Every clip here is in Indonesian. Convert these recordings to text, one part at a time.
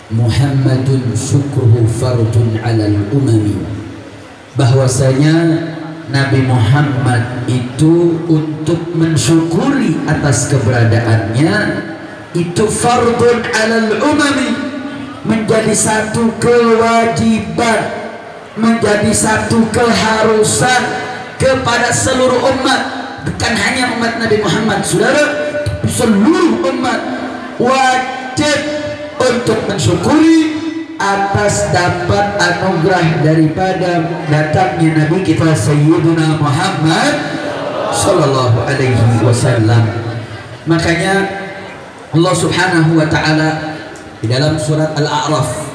Muhammadun syukruhu fardun 'alal umami, bahwasanya Nabi Muhammad itu untuk mensyukuri atas keberadaannya itu fardun 'alal umami, menjadi satu kewajiban, menjadi satu keharusan kepada seluruh umat, bukan hanya umat Nabi Muhammad, saudara, seluruh umat wajib untuk mensyukuri atas dapat anugerah daripada datangnya Nabi kita Sayyiduna Muhammad Sallallahu Alaihi Wasallam. Makanya Allah Subhanahu Wa Taala di dalam surat Al-A'raf,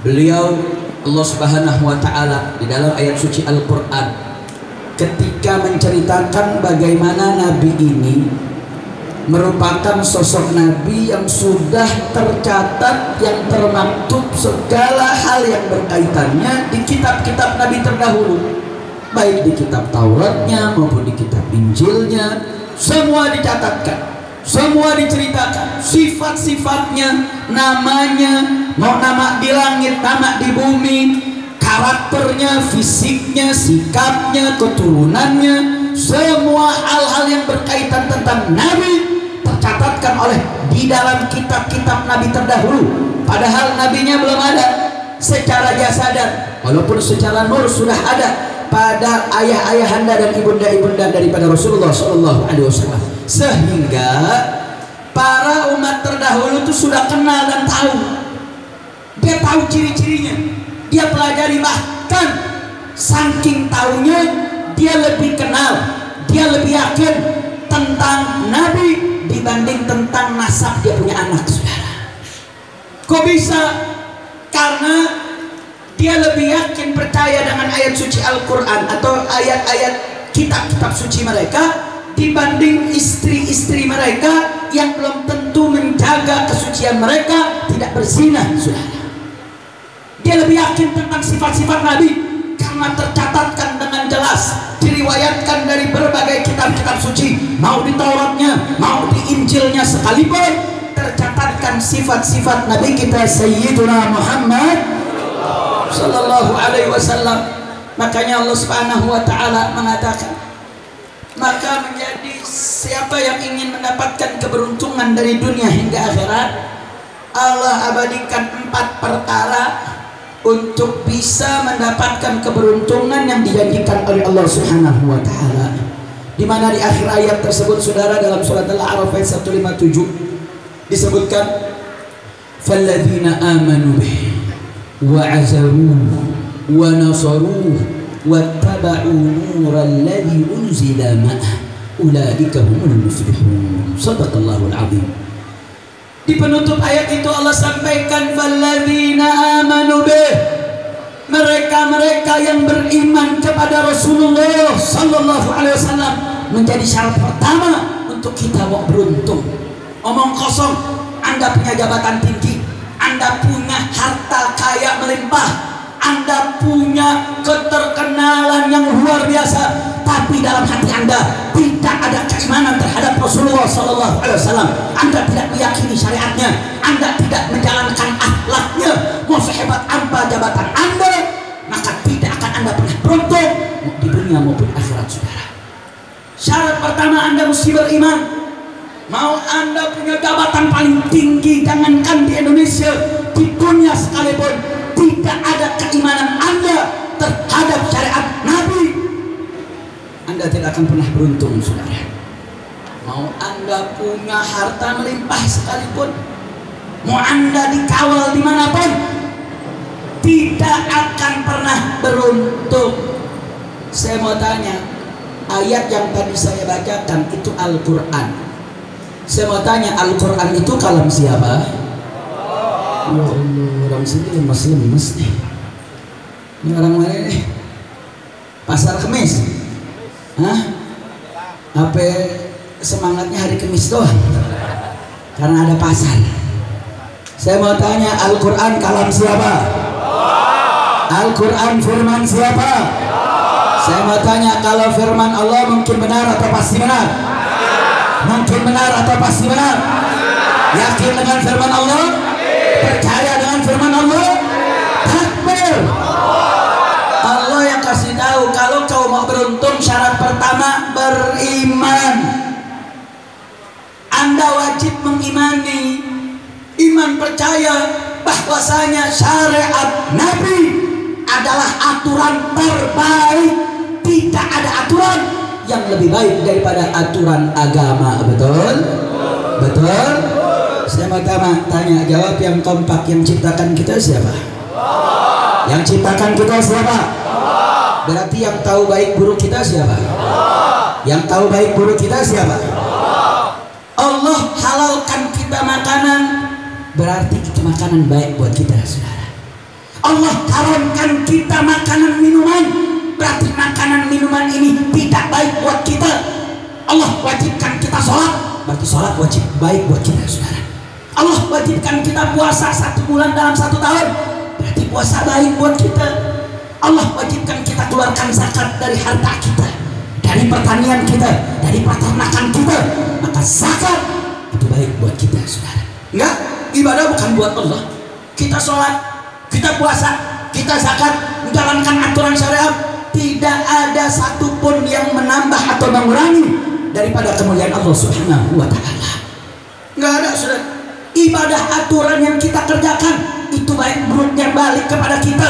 beliau Allah Subhanahu Wa Taala di dalam ayat suci Al-Quran ketika menceritakan bagaimana Nabi ini merupakan sosok Nabi yang sudah tercatat, yang termaktub segala hal yang berkaitannya di kitab-kitab Nabi terdahulu, baik di kitab Tauratnya maupun di kitab Injilnya, semua dicatatkan, semua diceritakan sifat-sifatnya, namanya, mau nama di langit, nama di bumi, karakternya, fisiknya, sikapnya, keturunannya, semua hal-hal yang berkaitan tentang Nabi tercatatkan oleh di dalam kitab-kitab Nabi terdahulu. Padahal nabinya belum ada secara jasadan, walaupun secara nur sudah ada pada ayah-ayahanda dan ibunda-ibunda daripada Rasulullah Shallallahu Alaihi Wasallam, sehingga para umat terdahulu itu sudah kenal dan tahu. Dia tahu ciri-cirinya, dia pelajari, bahkan saking taunya dia lebih kenal, dia lebih yakin tentang Nabi dibanding tentang nasab dia punya anak, saudara. Kok bisa? Karena dia lebih yakin, percaya dengan ayat suci Al-Quran atau ayat-ayat kitab-kitab suci mereka dibanding istri-istri mereka yang belum tentu menjaga kesucian mereka, tidak berzina, saudara. Dia lebih yakin tentang sifat-sifat Nabi karena tercatatkan dengan jelas, diriwayatkan dari berbagai kitab-kitab suci, mau di Tauratnya, mau di Injilnya sekalipun, tercatatkan sifat-sifat Nabi kita Sayyiduna Muhammad Sallallahu Alaihi Wasallam. Makanya Allah Subhanahu Wa Taala mengatakan, maka menjadi siapa yang ingin mendapatkan keberuntungan dari dunia hingga akhirat, Allah abadikan 4 perkara untuk bisa mendapatkan keberuntungan yang dijanjikan oleh Allah Subhanahu Wa Taala. Di mana di akhir ayat tersebut, saudara, dalam surat Al-A'raf ayat 157 disebutkan, "Falladzina amanu bih wa 'azaruhu wa nasaruhu wattaba'u nural ladzi unzila ma'ah ulaika humul muflihun." Shadaqallahul 'azim. Di penutup ayat itu Allah sampaikan, "Falladzina amanu bih", mereka-mereka yang beriman kepada Rasulullah Sallallahu Alaihi Wasallam, menjadi syarat pertama untuk kita mau beruntung. Omong kosong, Anda punya jabatan tinggi, Anda punya harta kaya melimpah, Anda punya keterkenalan yang luar biasa, tapi dalam hati Anda tidak ada keimanan terhadap Rasulullah Sallallahu Alaihi Wasallam. Anda tidak meyakini syariatnya, Anda tidak menjalankan akhlaknya, mau sehebat apa jabatan Anda, maka tidak akan Anda pernah beruntung di dunia maupun akhirat, saudara. Syarat pertama, Anda mesti beriman. Mau Anda punya jabatan paling tinggi, jangankan di Indonesia, di dunia sekalipun, tidak ada keimanan Anda terhadap syariat Nabi, Anda tidak akan pernah beruntung, saudara. Mau Anda punya harta melimpah sekalipun, mau Anda dikawal dimanapun, tidak akan pernah beruntung. Saya mau tanya, ayat yang tadi saya bacakan itu Al-Quran. Saya mau tanya, Al-Quran itu kalam siapa? Ya Allah, orang sini lemes-lemes nih. Ini orang mana nih? Pasar Kemis? Hah? Apa semangatnya hari Kemis doang? Karena ada pasar. Saya mau tanya, Al-Quran kalam siapa? Al-Quran firman siapa? Saya mau tanya, kalau firman Allah mungkin benar atau pasti benar? Mungkin benar atau pasti benar? Yakin dengan firman Allah? Percaya dengan percaya bahwasanya syariat Nabi adalah aturan terbaik. Tidak ada aturan yang lebih baik daripada aturan agama. Betul? Betul? Saya mau tanya, jawab yang kompak. Yang ciptakan kita siapa? Yang ciptakan kita siapa? Berarti yang tahu baik buruk kita siapa? Yang tahu baik buruk kita siapa? Allah halalkan kita makanan, berarti itu makanan baik buat kita, saudara. Allah haramkan kita makanan minuman, berarti makanan minuman ini tidak baik buat kita. Allah wajibkan kita sholat, berarti sholat wajib baik buat kita, saudara. Allah wajibkan kita puasa 1 bulan dalam 1 tahun, berarti puasa baik buat kita. Allah wajibkan kita keluarkan zakat dari harta kita, dari pertanian kita, dari peternakan kita, maka zakat itu baik buat kita, saudara. Enggak, ibadah bukan buat Allah. Kita sholat, kita puasa, kita zakat, menjalankan aturan syariat, tidak ada satupun yang menambah atau mengurangi daripada kemuliaan Allah Subhanahu wa Ta'ala. Enggak ada, saudara. Ibadah aturan yang kita kerjakan itu baik buruknya balik kepada kita.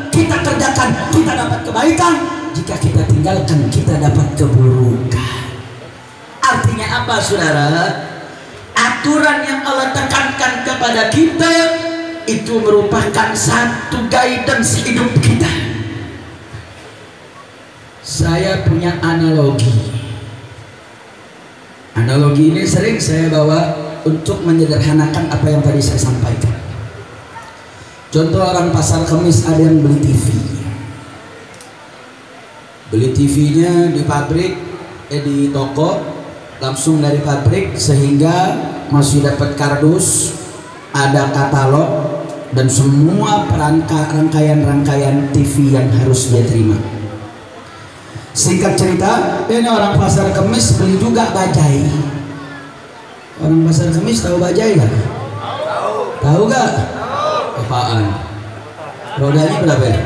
Kita kerjakan, kita dapat kebaikan. Jika kita tinggalkan, kita dapat keburukan. Artinya apa, saudara? Aturan yang Allah tekankan kepada kita itu merupakan satu guidance hidup kita. Saya punya analogi. Analogi ini sering saya bawa untuk menyederhanakan apa yang tadi saya sampaikan. Contoh, orang pasar Kemis ada yang beli TV. Beli TV-nya di pabrik, di toko, langsung dari pabrik, sehingga masih dapat kardus, ada katalog, dan semua rangkaian-rangkaian TV yang harus dia terima. Singkat cerita, ini orang pasar Kemis beli juga bajai. Orang pasar Kemis tahu bajai gak? Tahu gak? Apaan? Rodanya berapa ya?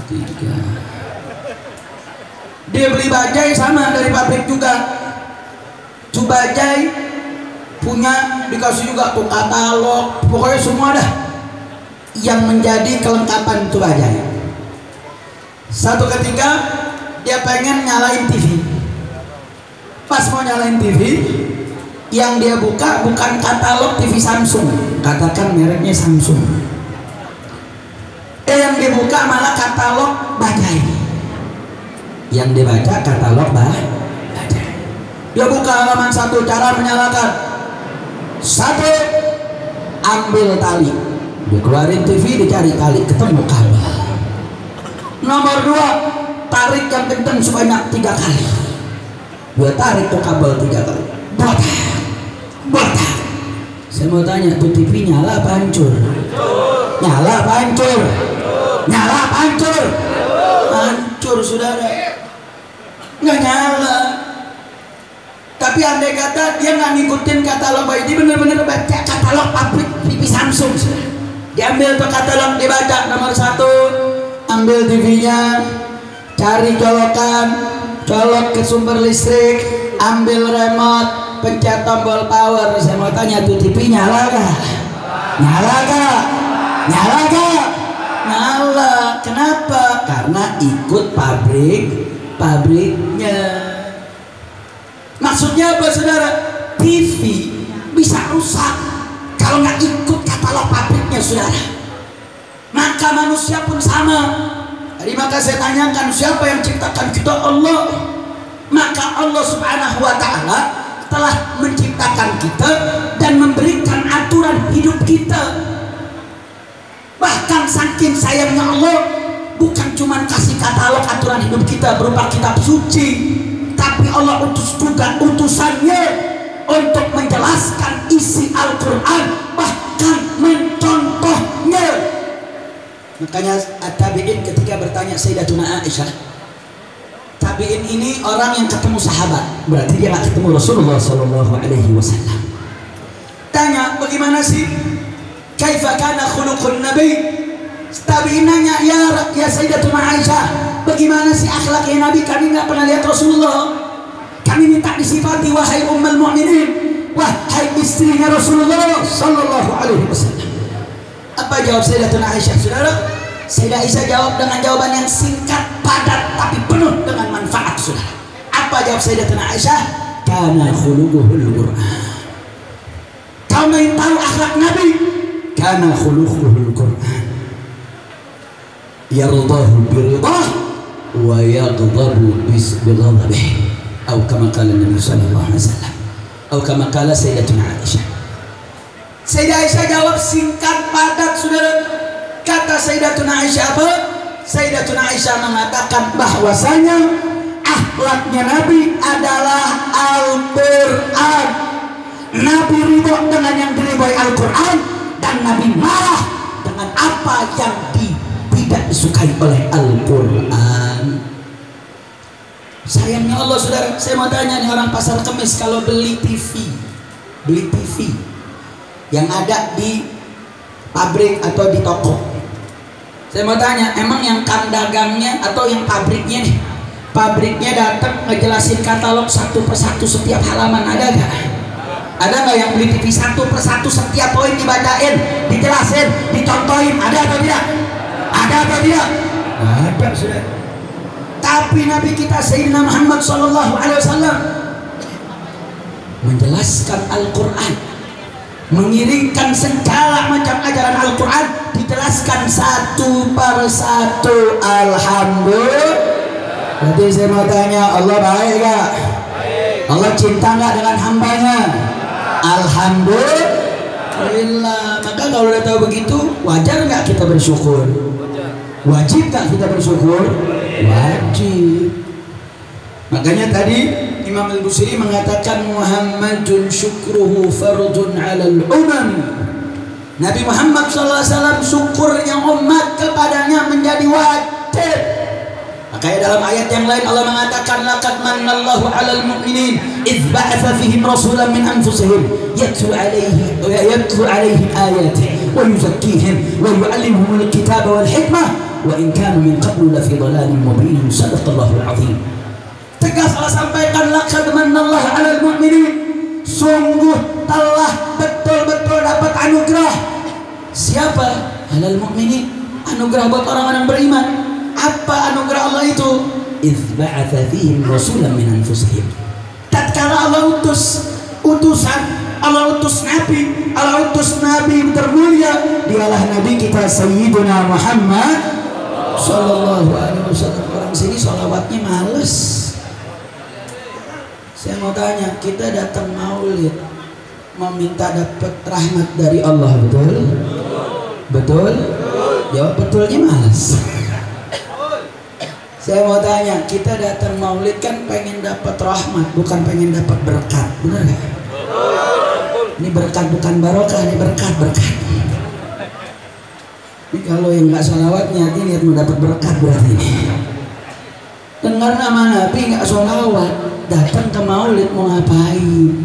3. Dia beli bajai sama dari pabrik juga. Tuh bajai punya, dikasih juga tuh katalog, pokoknya semua dah yang menjadi kelengkapan tuh bajai. Satu ketika dia pengen nyalain TV. Pas mau nyalain TV, yang dia buka bukan katalog TV Samsung, katakan mereknya Samsung. Yang dia buka malah katalog bajai. Yang dia baca katalog bajai. Dia buka halaman 1, cara menyalakan. 1, ambil tali. Dia keluarin TV, dicari tali, ketemu kabel. Nomor 2, tarik yang kencang sebanyak 3 kali. Dia tarik tuh kabel 3 kali. Botak. Saya mau tanya, tuh TV nyala apa hancur? Nyala apa hancur? Nyala apa hancur? Hancur, saudara. Nggak nyala. Tapi andai kata dia nggak ngikutin katalog bayi, dia bener-bener baca katalog pabrik TV Samsung, saudara. Diambil tuh katalog, dibaca nomor 1, ambil TV-nya, cari colokan, colok ke sumber listrik, ambil remote, pencet tombol power. Saya mau tanya, tuh TV nyala gak? Nyala gak? Nyala gak? Nyala. Kenapa? Karena ikut pabriknya. Maksudnya apa, saudara? TV bisa rusak kalau nggak ikut katalog pabriknya, saudara. Maka manusia pun sama. Jadi maka saya tanyakan, siapa yang ciptakan kita? Allah. Maka Allah Subhanahu wa Ta'ala telah menciptakan kita dan memberikan aturan hidup kita. Bahkan saking sayangnya Allah, bukan cuma kasih katalog aturan hidup kita berupa kitab suci, tapi Allah utus juga utusannya untuk menjelaskan isi Al-Quran, bahkan mencontohnya. Makanya tabi'in ketika bertanya Sayyidatuna Aisyah, tabi'in ini orang yang ketemu sahabat, berarti dia gak ketemu Rasulullah SAW. Tanya, bagaimana sih kaifa kana khuluqun nabi? Tabi'in nanya, ya Sayyidatuna Aisyah, bagaimana sih akhlaknya Nabi? Kami nggak pernah lihat Rasulullah. Kami minta disifati, wahai ummul mu'minin, wahai istrinya Rasulullah sallallahu alaihi jawab Sayyidatuna Aisyah? Saudara, Sayyidah Aisyah jawab dengan jawaban yang singkat, padat, tapi penuh dengan manfaat. Saudara, apa jawab Sayyidatuna Aisyah? Kana khuluquhul Qur'an. Kau mau tahu akhlak Nabi? Kana khuluquhul Qur'an. Yardahu biridah wa yaghdabu bighadabih. Atau kama qala Nabi sallallahu alaihi wasallam. Atau kama qala Sayyidatuna Aisyah. Sayyidah Aisyah jawab singkat padat, saudara. Kata Sayyidatuna Aisyah apa? Sayyidatuna Aisyah mengatakan bahwasanya akhlaknya Nabi adalah Al-Quran. Nabi ridho dengan yang diridhoi Al-Quran, dan Nabi marah dengan apa yang tidak disukai oleh Al-Quran. Sayangnya Allah, saudara, saya mau tanya nih, orang pasar kemis kalau beli TV yang ada di pabrik atau di toko, saya mau tanya, emang yang kan dagangnya atau yang pabriknya nih, pabriknya datang ngejelasin katalog satu persatu setiap halaman, ada gak? Ada nggak yang beli TV satu persatu setiap poin dibacain, dijelasin, dicontohin? Ada atau tidak? Ada atau tidak? Ada, sudah. Tapi Nabi kita Sayyidina Muhammad SAW menjelaskan Al-Quran, mengiringkan segala macam ajaran Al-Quran, dijelaskan satu persatu. Alhamdulillah. Jadi saya mau tanya, Allah baik gak? Allah cinta gak dengan hambanya? Alhamdulillah. Maka kalau udah tahu begitu, wajar nggak kita bersyukur? Wajib nggak kita bersyukur? Wajib. Makanya tadi Imam Al-Busiri mengatakan Muhammadun syukruhu fardun 'alal umam. Nabi Muhammad SAW syukurnya umat kepadanya menjadi wajib. Makanya dalam ayat yang lain Allah mengatakan laqad manallahu 'alal mu'minin idz ba'atsa fihim rasulan min anfusihim yatlu 'alaihim ayatihi wa yuzakkihim wa yu'allimuhumul kitaba wal hikmah wa in kanu min qablu lafi dhalalin mubin. Shadaqallahul 'azim. Tegas Allah sampaikan laqad manallahu 'alal mu'minin, sungguh telah betul-betul dapat anugerah. Siapa? 'Alal mu'minin, anugerah buat orang-orang beriman. Apa anugerah Allah itu? Idz ba'atsa fihim rasulan min anfusihim. Tatkala Allah utus utusan, Allah utus Nabi, Allah utus Nabi termulia, dialah Nabi kita Sayyiduna Muhammad sallallahu alaihi wasallam. Orang sini sholawatnya males. Saya mau tanya, kita datang maulid mau minta dapat rahmat dari Allah, betul? Betul? Jawab betulnya males. Saya mau tanya, kita datang maulid kan pengen dapat rahmat, bukan pengen dapat berkat, benar nggak? Ini berkat bukan barokah, ini berkat. Ini kalau yang nggak sholawatnya, ini niat mau dapat berkat berarti ini. Dengar nama Nabi nggak sholawat, datang ke maulid mau ngapain?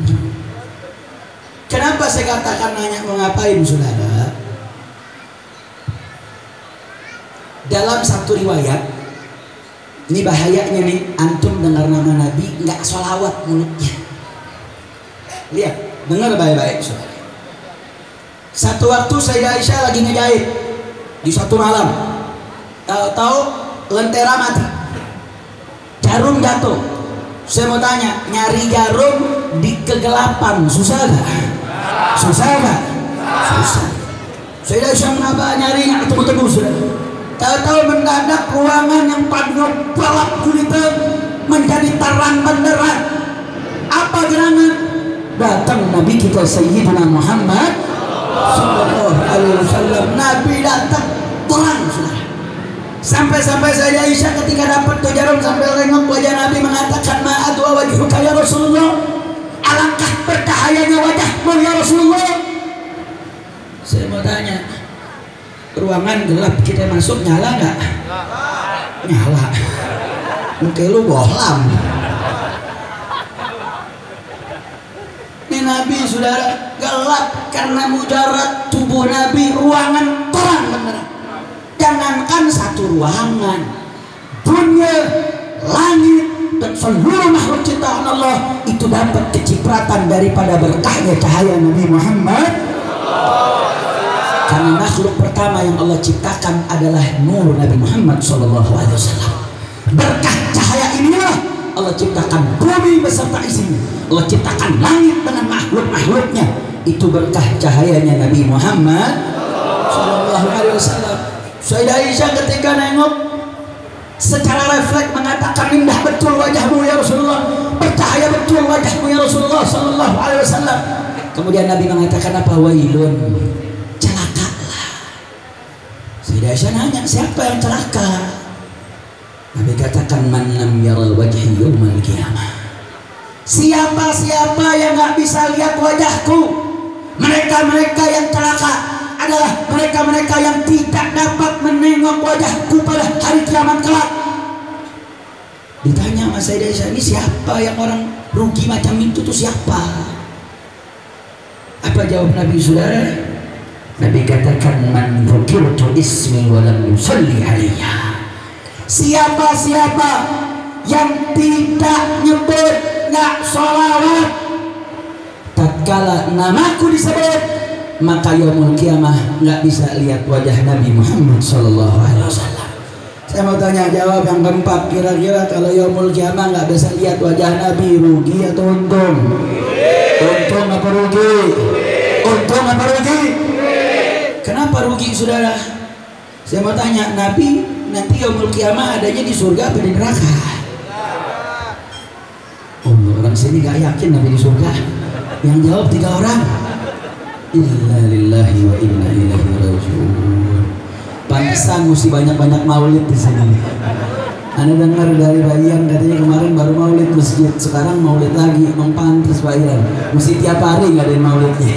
Kenapa saya katakan nanya mau ngapain, saudara? Dalam satu riwayat, ini bahayanya nih, antum dengar nama Nabi nggak sholawat mulutnya. Lihat, dengar baik-baik, saudara. Satu waktu Sayyidah Aisyah lagi ngejahit di satu malam, tahu lentera mati, jarum jatuh. Saya mau tanya, nyari jarum di kegelapan susah gak? Susah gak? Susah. Sayyidah Aisyah kenapa nyarinya ketemu-temu, saudara? Tahu-tahu mendadak ruangan yang paling balap gulita menjadi terang benderang. Apa gerangan? Datang Nabi kita Sayyidina Muhammad sallallahu alaihi wasallam. Nabi datang terang, saudara. Sampai-sampai Sayyidah Aisyah ketika dapat tuh jarum sambil nengok wajah Nabi mengatakan ma'adu wajhuka ya Rasulullah. Alangkah bercahayanya wajahmu ya Rasulullah. Saya mau tanya, ruangan gelap kita masuk nyala nggak? Nyala. Muka lu bohlam. Ini Nabi, saudara, gelap karena mudarat tubuh Nabi, ruangan terang beneran. Jangankan satu ruangan, dunia, langit, dan seluruh makhluk ciptaan Allah itu dapat kecipratan daripada berkahnya cahaya Nabi Muhammad. Karena makhluk pertama yang Allah ciptakan adalah nur Nabi Muhammad SAW. Berkah cahaya inilah Allah ciptakan bumi beserta isinya. Allah ciptakan langit dengan makhluk-makhluknya. Itu berkah cahayanya Nabi Muhammad SAW. Sayyidah Aisyah ketika nengok secara refleks mengatakan, indah betul wajahmu ya Rasulullah, bercahaya betul wajahmu ya Rasulullah Sallallahu Alaihi Wasallam. Kemudian Nabi mengatakan apa? Wailun, celakalah. Sayyidah Aisyah nanya, siapa yang celaka? Nabi katakan, man lam yara wajhi yawmal qiyamah. Siapa-siapa yang nggak bisa lihat wajahku, mereka-mereka yang celaka adalah mereka-mereka yang tidak dapat menengok wajahku pada hari kiamat kelak. Ditanya sama Sayyidah Aisyah, ini siapa yang orang rugi macam itu tuh siapa? Apa jawab Nabi saudara? Nabi katakan, man dzukirtu ismi wa lam yusalli alayya. Siapa-siapa yang tidak nyebut, nggak sholawat tatkala namaku disebut, maka yaumul kiamah nggak bisa lihat wajah Nabi Muhammad Sallallahu Alaihi Wasallam. Saya mau tanya, jawab yang keempat, kira-kira kalau yaumul kiamah nggak bisa lihat wajah Nabi, rugi atau untung? Untung apa rugi? Untung apa rugi? Kenapa rugi saudara? Saya mau tanya, Nabi nanti yaumul kiamah adanya di surga atau di neraka? Oh, orang sini nggak yakin Nabi di surga. Yang jawab 3 orang. Inna lillahi wa inna ilaihi raji'un. Pantesan mesti banyak-banyak maulid di sini. Anda dengar dari bagian katanya kemarin baru maulid masjid, sekarang maulid lagi. Emang pantes Pak Ian, mesti tiap hari ngadain maulidnya.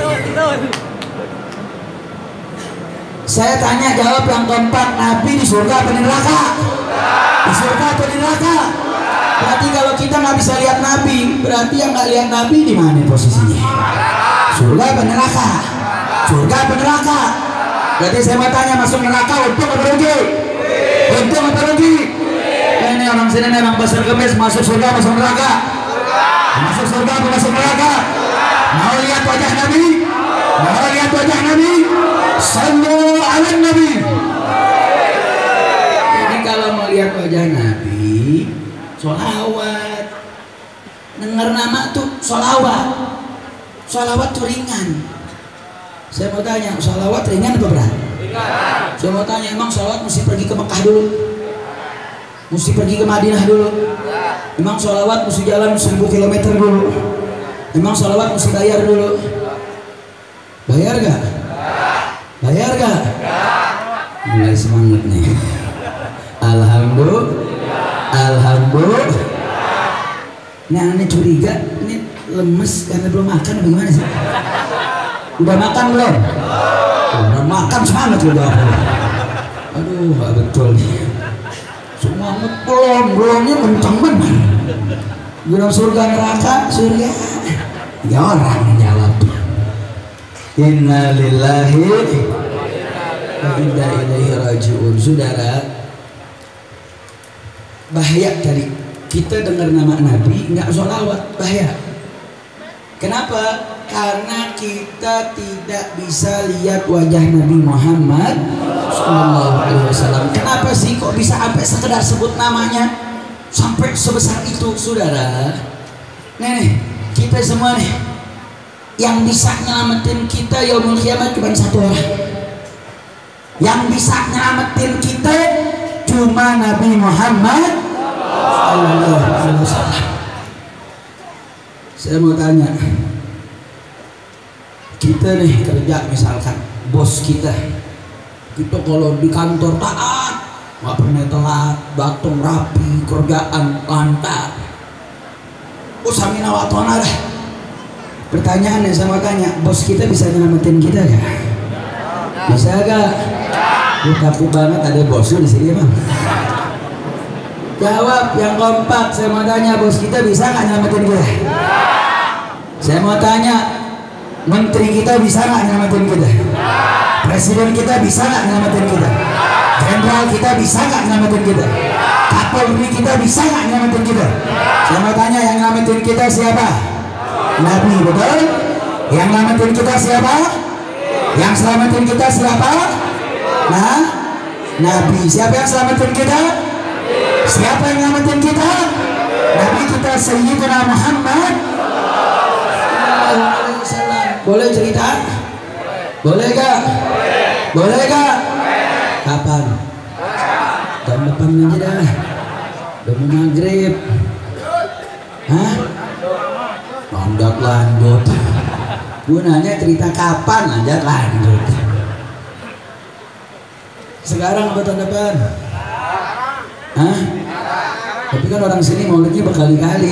Saya tanya, jawab yang keempat, Nabi di surga atau di neraka? Di surga atau di neraka? Berarti kalau kita nggak bisa lihat Nabi, berarti yang nggak lihat Nabi di mana posisinya? Surga apa neraka? Surga apa neraka? Berarti saya mau tanya, masuk neraka untung apa rugi? Untung apa rugi? Ini orang sini memang pasar kemis, masuk surga masuk neraka? Masuk surga apa masuk neraka? Mau lihat wajah Nabi? Mau lihat wajah Nabi? Sallu ala Nabi. Jadi kalau mau lihat wajah Nabi, sholawat. Dengar nama tuh sholawat. Sholawat tuh ringan. Saya mau tanya, sholawat ringan apa berat? Ringan. Saya mau tanya, emang sholawat mesti pergi ke Mekah dulu? Mesti pergi ke Madinah dulu? Emang sholawat mesti jalan 1000 km dulu? Emang sholawat mesti bayar dulu? Bayar gak? Bayar gak? Mulai semangat nih. Alhamdulillah. Alhamdulillah. Nah, ini curiga, ini lemes karena belum makan, bagaimana sih? Udah makan belum? Udah makan semangat udah. Aduh, gak betul nih. Semangat belumnya kencang benar. Bilang surga neraka, surga. Ya orang jawab. Inna lillahi wa inna ilaihi raji'un. Saudara, bahaya tadi kita dengar nama Nabi nggak sholawat, bahaya. Kenapa? Karena kita tidak bisa lihat wajah Nabi Muhammad Sallallahu Alaihi Wasallam. Kenapa sih kok bisa sampai sekedar sebut namanya sampai sebesar itu, saudara? Nih, kita semua nih yang bisa nyelamatin kita yaumul kiamat cuma satu orang. Yang bisa nyelamatin kita cuma Nabi Muhammad Sallallahu Alaihi Wasallam. Saya mau tanya, kita nih kerja misalkan, bos kita kalau di kantor taat, nggak pernah telat, datang rapi, kerjaan lancar, usamina watona deh. Pertanyaan yang saya mau tanya, bos kita bisa nyelamatin kita gak? Bisa gak? Gue takut banget ada bosnya di sini bang. Jawab yang kompak. Saya mau tanya, bos kita bisa nggak nyelamatin kita? Saya mau tanya, menteri kita bisa nggak nyelamatin kita? Presiden kita bisa nggak nyelamatin kita? Jenderal kita bisa nggak nyelamatin kita? Kapolri kita bisa nggak nyelamatin kita? Saya mau tanya, yang nyelamatin kita siapa? Nabi, betul? Yang nyelamatin kita siapa? Yang selamatin kita siapa? Nah, Nabi. Siapa yang selamatin kita? Siapa yang selamatin kita? Nabi kita Sayyidina Muhammad. Boleh cerita? Boleh gak? Boleh gak? Kapan? Jam 8 aja dah. Udah mau maghrib. Hah? Lanjut. Gue nanya cerita kapan, lanjut. Sekarang apa tahun depan? Hah? Tapi kan orang sini maulidnya berkali-kali.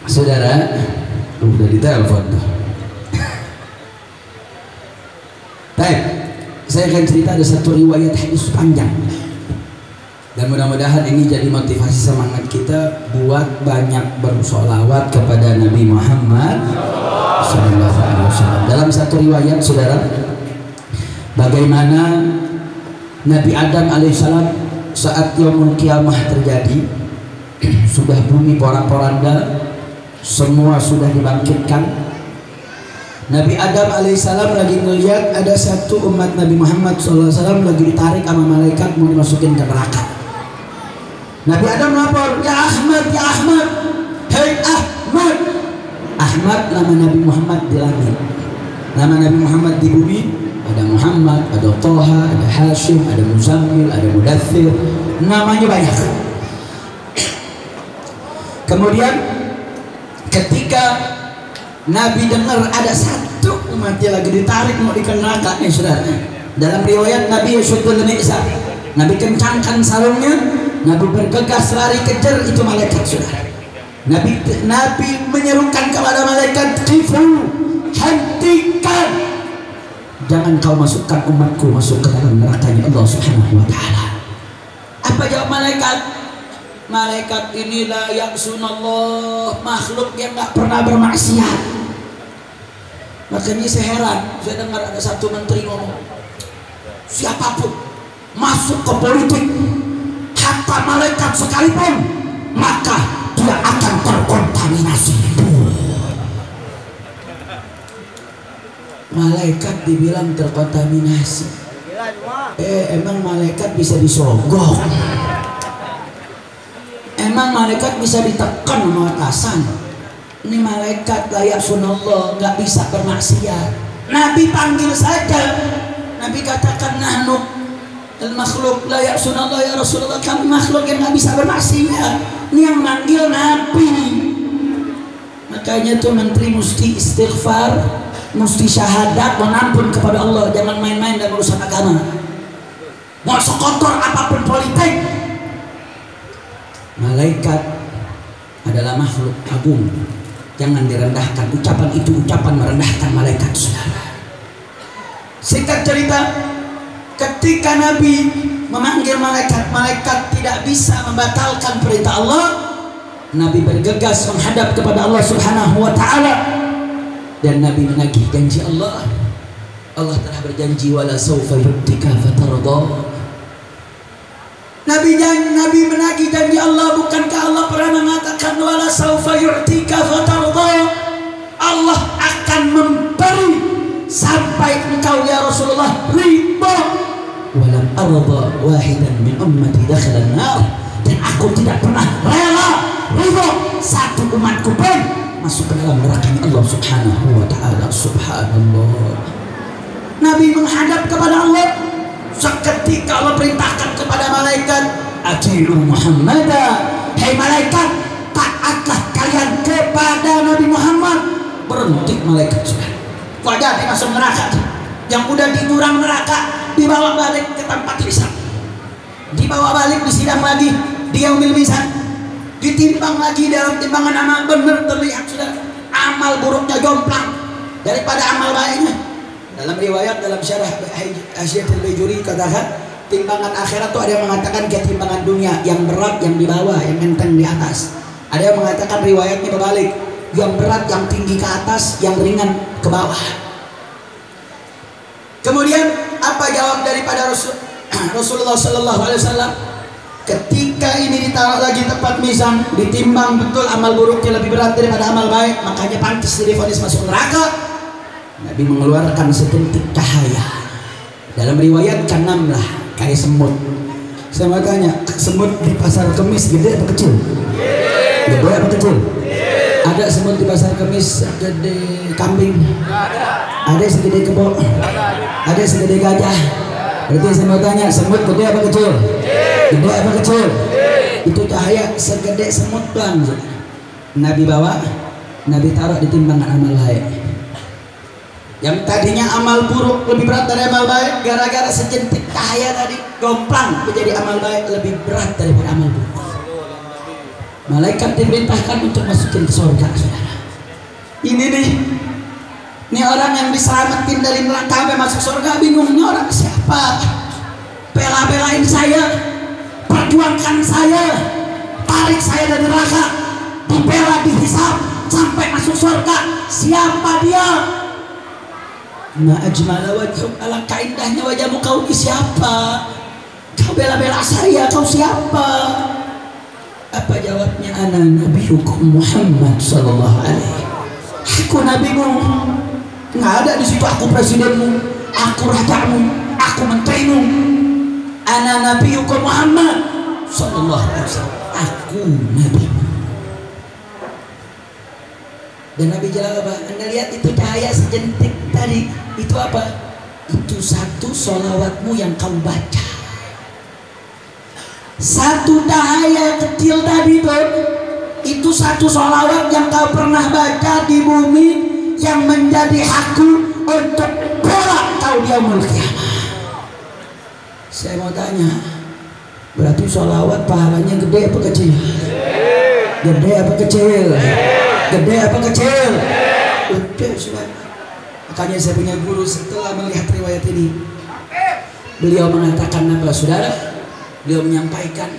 Saudara, udah ditelepon tuh. Baik, saya akan cerita ada satu riwayat hadis panjang. Dan mudah-mudahan ini jadi motivasi semangat kita buat banyak bersolawat kepada Nabi Muhammad SAW. Dalam satu riwayat, saudara, bagaimana Nabi Adam alaihissalam saat yaumul kiamah terjadi, sudah bumi porak-poranda, semua sudah dibangkitkan. Nabi Adam alaihissalam lagi ngeliat ada satu umat Nabi Muhammad SAW lagi ditarik sama malaikat mau dimasukin ke neraka. Nabi Adam lapor, ya Ahmad, hei Ahmad. Ahmad nama Nabi Muhammad di langit, nama Nabi Muhammad di bumi. Ada Muhammad, ada Toha, ada Hashim, ada Muzammil, ada Mudaththir, namanya banyak. Kemudian ketika Nabi dengar ada satu umatnya lagi ditarik mau dikenakan, saudara. Dalam riwayat Nabi Yusuful Nisa, Nabi kencangkan sarungnya, Nabi bergegas lari kejar itu malaikat, saudara. Nabi menyerukan kepada malaikat, "Kifu, hentikan, jangan kau masukkan umatku masuk ke dalam nerakanya Allah Subhanahu wa Ta'ala." Apa jawab malaikat? Malaikat inilah yang sunallah, makhluk yang gak pernah bermaksiat. Makanya saya heran, saya dengar ada satu menteri ngomong, siapapun masuk ke politik, hatta malaikat sekalipun, maka dia akan terkontaminasi. Malaikat dibilang terkontaminasi. Emang malaikat bisa disogok? Emang malaikat bisa ditekan sama atasan? Ini malaikat layak sunallah, nggak bisa bermaksiat. Nabi panggil saja, Nabi katakan nahnu al makhluk layak sunallah ya Rasulullah, kami makhluk yang nggak bisa bermaksiat. Ini yang manggil Nabi. Makanya tuh menteri mesti istighfar, mesti syahadat, menampun kepada Allah, jangan main-main dalam urusan agama. Mau sekotor apapun politik, malaikat adalah makhluk agung, jangan direndahkan. Ucapan itu ucapan merendahkan malaikat, saudara. Singkat cerita, ketika Nabi memanggil malaikat, malaikat tidak bisa membatalkan perintah Allah. Nabi bergegas menghadap kepada Allah Subhanahu wa Ta'ala, dan Nabi menagih janji Allah. Allah telah berjanji, wala sawfa yu'tika fatarda. Nabi menagih janji Allah. Bukankah Allah pernah mengatakan wala sawfa yu'tika fatarda? Allah akan memberi sampai engkau ya Rasulullah ridha. Walam arda wahidan min ummati dakhala an-nar, dan aku tidak pernah rela ridha satu umatku pun masuk ke dalam nerakanya Allah Subhanahu wa Ta'ala. Subhanallah. Nabi menghadap kepada Allah. Seketika Allah perintahkan kepada malaikat, ati'u Muhammada, hei malaikat, taatlah kalian kepada Nabi Muhammad. Berhenti malaikat, sudah wajah masuk neraka. Yang udah di jurang neraka dibawa balik ke tempat hisab, dibawa balik disidang lagi, dia umil misal, ditimbang lagi dalam timbangan amal. Benar terlihat sudah amal buruknya jomplang daripada amal baiknya. Dalam riwayat, dalam syarah Asyiatul Bayjuri katakan, timbangan akhirat tuh ada yang mengatakan kayak timbangan dunia, yang berat yang di bawah, yang enteng di atas. Ada yang mengatakan riwayatnya berbalik, yang berat yang tinggi ke atas, yang ringan ke bawah. Kemudian apa jawab daripada Rasulullah Sallallahu Alaihi Wasallam? Ketika ini ditaruh lagi tempat mizan, ditimbang betul amal buruknya lebih berat daripada amal baik, makanya pantas divonis masuk neraka. Nabi mengeluarkan sekentik cahaya. Dalam riwayat kanamlah kayak semut. Saya mau tanya, semut di pasar Kemis gede apa kecil? Gede apa kecil? Ada semut di pasar Kemis gede kambing? Ada segede kebo? Ada segede gajah? Berarti saya mau tanya, semut gede apa kecil? Gede apa kecil? Itu cahaya segede semut bang. Nabi bawa, Nabi taruh di timbangan amal baik. Yang tadinya amal buruk lebih berat dari amal baik, gara-gara sejentik cahaya tadi gomplang menjadi amal baik lebih berat daripada amal buruk. Malaikat diperintahkan untuk masukin ke surga, saudara. Ini nih orang yang diselamatin dari neraka sampai masuk surga, bingung ini orang siapa? Bela-belain saya, perjuangkan saya, tarik saya dari neraka, dibela, dihisab sampai masuk surga. Siapa dia? Ma ajmala wajhuk, alangkah indahnya wajahmu, kau ini siapa? Kau bela-bela saya, kau siapa? Apa jawabnya? Ana nabiyukum Muhammad sallallahu alaihi. Aku nabimu. Nggak ada di situ aku presidenmu, aku rajamu, aku menterimu. Ana nabiyukum Muhammad sallallahu alaihi wasallam. Aku nabimu. Dan Nabi jawab, Anda lihat itu cahaya sejentik tadi, itu apa? Itu satu sholawatmu yang kau baca. Satu cahaya kecil tadi tuh, itu satu sholawat yang kau pernah baca di bumi, yang menjadi hakku untuk bela kau di yaumul qiyamah. Saya mau tanya, berarti sholawat pahalanya gede apa kecil? Gede apa kecil? Gede apa kecil? Udah sudah. Makanya saya punya guru setelah melihat riwayat ini, beliau mengatakan apa saudara? Beliau menyampaikan,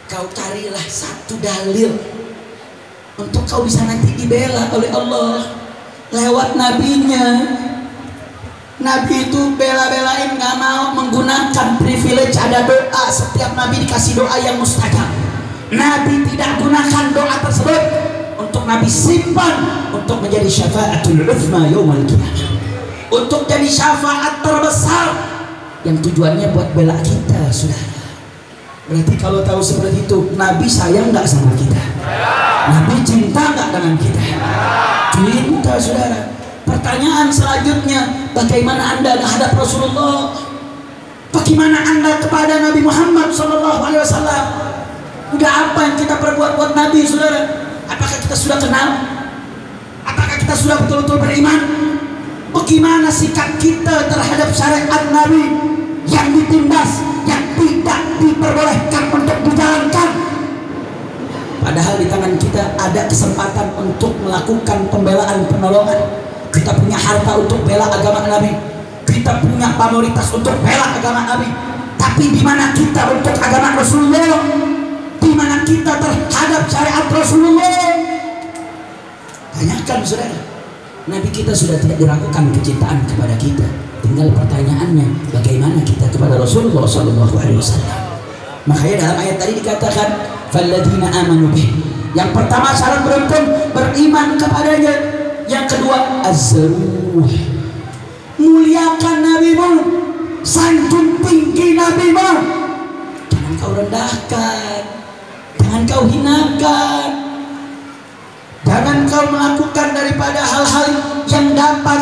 kau carilah satu dalil untuk kau bisa nanti dibela oleh Allah lewat nabinya. Nabi itu bela-belain, nggak mau menggunakan privilege ada doa. Setiap nabi dikasih doa yang mustajab. Nabi tidak gunakan doa tersebut untuk Nabi simpan untuk menjadi syafaatul uzma yaumul qiyamah, untuk jadi syafaat terbesar yang tujuannya buat bela kita, saudara. Berarti kalau tahu seperti itu, Nabi sayang nggak sama kita? Nabi cinta nggak dengan kita? Cinta, saudara. Pertanyaan selanjutnya, bagaimana Anda terhadap Rasulullah? Bagaimana Anda kepada Nabi Muhammad SAW? Udah apa yang kita perbuat buat Nabi, saudara? Apakah kita sudah kenal? Apakah kita sudah betul-betul beriman? Bagaimana sikap kita terhadap syariat Nabi yang ditindas, yang tidak diperbolehkan untuk dijalankan? Padahal di tangan kita ada kesempatan untuk melakukan pembelaan, penolongan. Kita punya harta untuk bela agama Nabi, kita punya pamoritas untuk bela agama Nabi. Tapi di mana kita untuk agama Rasulullah? Di mana kita terhadap syariat Rasulullah? Tanyakan, saudara. Nabi kita sudah tidak diragukan kecintaan kepada kita. Tinggal pertanyaannya, bagaimana kita kepada Rasulullah SAW? Makanya dalam ayat tadi dikatakan, "Falladzina amanu bih." Yang pertama syarat beruntung, beriman kepadanya. Yang kedua, azzaruh, muliakan nabimu, sanjung tinggi nabimu. Jangan kau rendahkan, jangan kau hinakan, jangan kau melakukan daripada hal-hal yang dapat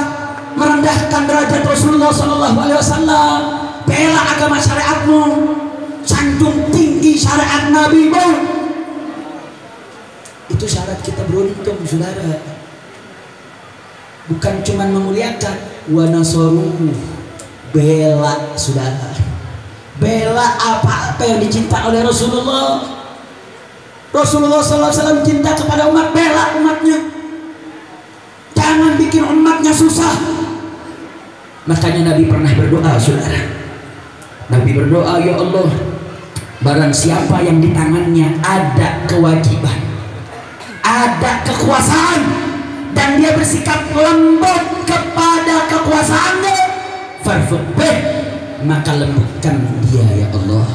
merendahkan derajat Rasulullah SAW. Bela agama syariatmu, sanjung tinggi syariat nabimu. Itu syarat kita beruntung, saudara. Bukan cuma memuliakan, wa nasaruhu, bela, saudara. Bela apa-apa yang dicinta oleh Rasulullah. Rasulullah SAW cinta kepada umat, bela umatnya. Jangan bikin umatnya susah. Makanya Nabi pernah berdoa, saudara. Nabi berdoa, ya Allah, barang siapa yang di tangannya ada kewajiban, ada kekuasaan, dan dia bersikap lembut kepada kekuasaannya, farfuqbih, maka lembutkan dia ya Allah.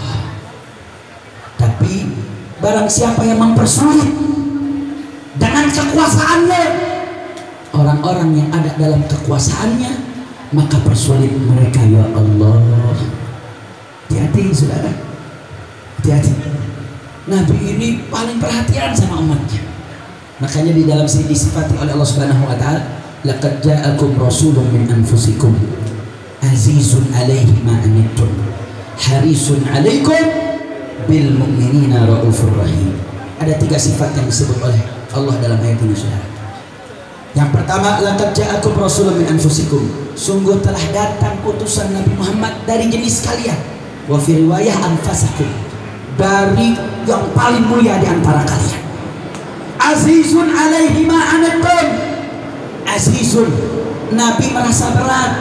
Tapi barang siapa yang mempersulit dengan kekuasaannya, orang-orang yang ada dalam kekuasaannya, maka persulit mereka ya Allah. Hati-hati saudara, hati-hati. Nabi ini paling perhatian sama umatnya. Makanya di dalam sini disifati oleh Allah Subhanahu wa taala, laqad ja'akum rasulun min anfusikum azizun 'alaihi ma anittum harisun 'alaikum bil mu'minina raufur rahim. Ada 3 sifat yang disebut oleh Allah dalam ayat ini saudara. Yang pertama, laqad ja'akum rasulun min anfusikum, sungguh telah datang utusan Nabi Muhammad dari jenis kalian. Wa fi riwayah anfasakum, dari yang paling mulia di antara kalian. Azizun 'alaihi ma anittum, azizun, Nabi merasa berat,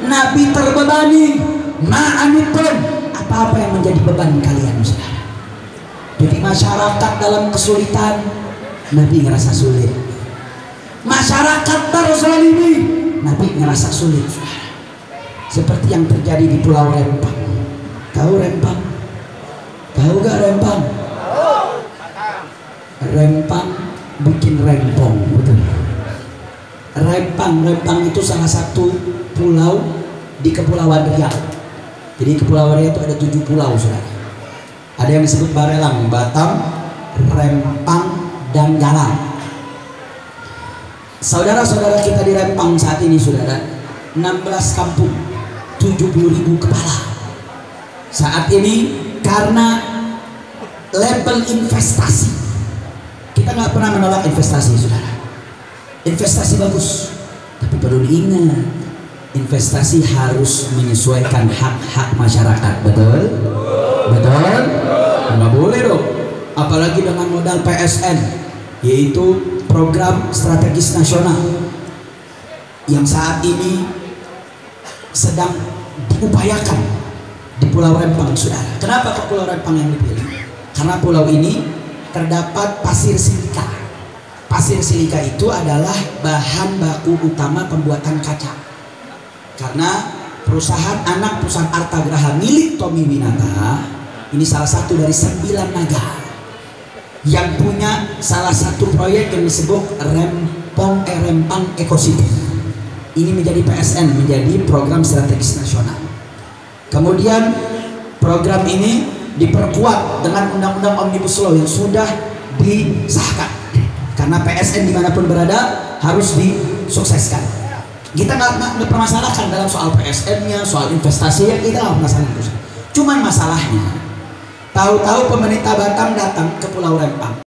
Nabi terbebani, ma anittum, apa-apa yang menjadi beban kalian saudara. Jadi masyarakat dalam kesulitan, Nabi ngerasa sulit. Masyarakat terzalimi, Nabi ngerasa sulit saudara. Seperti yang terjadi di Pulau Rempang. Tahu Rempang? Tahu gak Rempang? Rempang bikin rempong, betul. Rempang itu salah satu pulau di Kepulauan Riau. Jadi Kepulauan Riau itu ada 7 pulau saudara. Ada yang disebut Barelang, Batam, Rempang, dan Galang. Saudara-saudara kita di Rempang saat ini saudara, 16 kampung, 70.000 kepala. Saat ini karena label investasi, kita nggak pernah menolak investasi saudara. Investasi bagus, tapi perlu diingat, investasi harus menyesuaikan hak-hak masyarakat, betul? Betul? Nggak boleh dong, apalagi dengan modal PSN, yaitu program strategis nasional yang saat ini sedang diupayakan di Pulau Rempang saudara. Kenapa ke Pulau Rempang yang dipilih? Karena pulau ini terdapat pasir silika. Pasir silika itu adalah bahan baku utama pembuatan kaca. Karena perusahaan anak perusahaan Artagraha milik Tommy Winata ini salah satu dari 9 negara yang punya salah satu proyek yang disebut Rempang Ecosystem. Ini menjadi PSN, menjadi program strategis nasional. Kemudian program ini diperkuat dengan undang-undang Omnibus Law yang sudah disahkan. Karena PSN dimanapun berada harus disukseskan. Kita nggak permasalahkan dalam soal PSN-nya, soal investasinya, kita nggak permasalahkan. Cuman masalahnya, tahu-tahu pemerintah Batam datang ke Pulau Rempang.